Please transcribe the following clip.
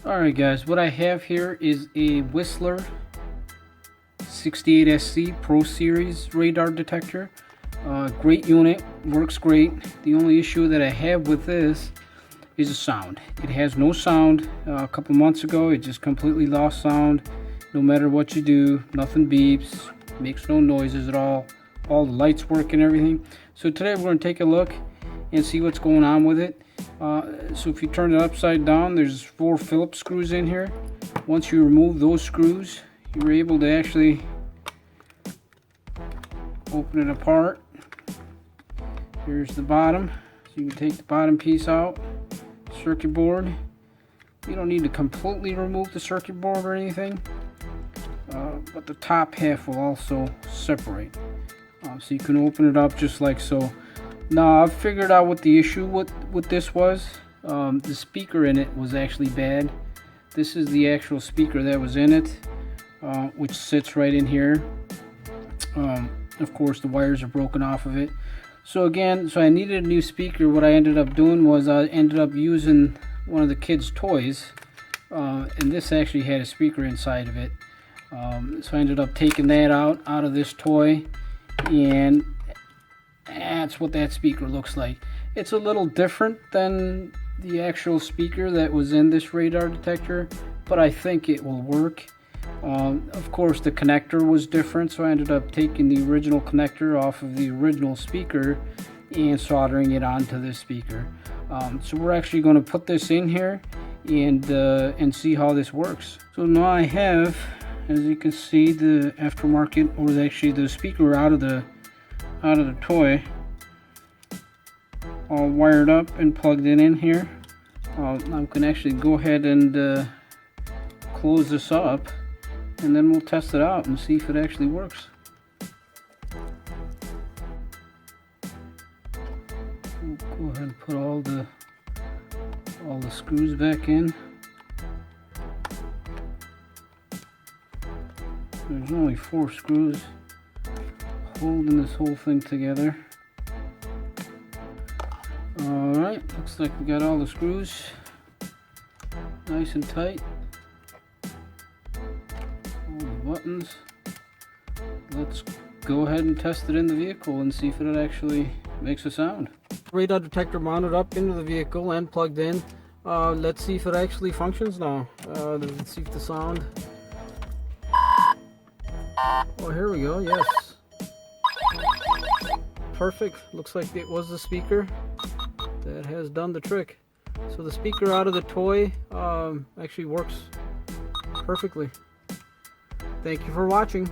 Alright guys, what I have here is a Whistler 68SC Pro Series radar detector. Great unit, works great. The only issue that I have with this is the sound. It has no sound. A couple months ago it just completely lost sound. No matter what you do, nothing beeps, makes no noises at all. All the lights work and everything. So today we're going to take a look and see what's going on with it. So if you turn it upside down, there's 4 Phillips screws in here. Once you remove those screws, you're able to actually open it apart. Here's the bottom, so you can take the bottom piece out. Circuit board. You don't need to completely remove the circuit board or anything, but the top half will also separate. So you can open it up just like so. Now I've figured out what the issue with this was. The speaker in it was actually bad. This is the actual speaker that was in it, which sits right in here. Of course the wires are broken off of it. So I needed a new speaker. What I ended up doing was I ended up using one of the kids' toys, and this actually had a speaker inside of it. So I ended up taking that out of this toy, and that's what that speaker looks like. It's a little different than the actual speaker that was in this radar detector, but I think it will work. Of course the connector was different, so I ended up taking the original connector off of the original speaker and soldering it onto this speaker. So we're actually going to put this in here and see how this works. So now I have, as you can see, the aftermarket, or actually the speaker out of the toy, all wired up and plugged in here. I can actually go ahead and close this up, and then we'll test it out and see if it actually works. We'll go ahead and put all the screws back in. There's only 4 screws holding this whole thing together. Alright, looks like we got all the screws nice and tight. All the buttons. Let's go ahead and test it in the vehicle and see if it actually makes a sound. Radar detector mounted up into the vehicle and plugged in. Let's see if it actually functions now. Let's see if the sound... Oh, here we go, yes. Perfect. Looks like it was the speaker that has done the trick. So the speaker out of the toy actually works perfectly. Thank you for watching.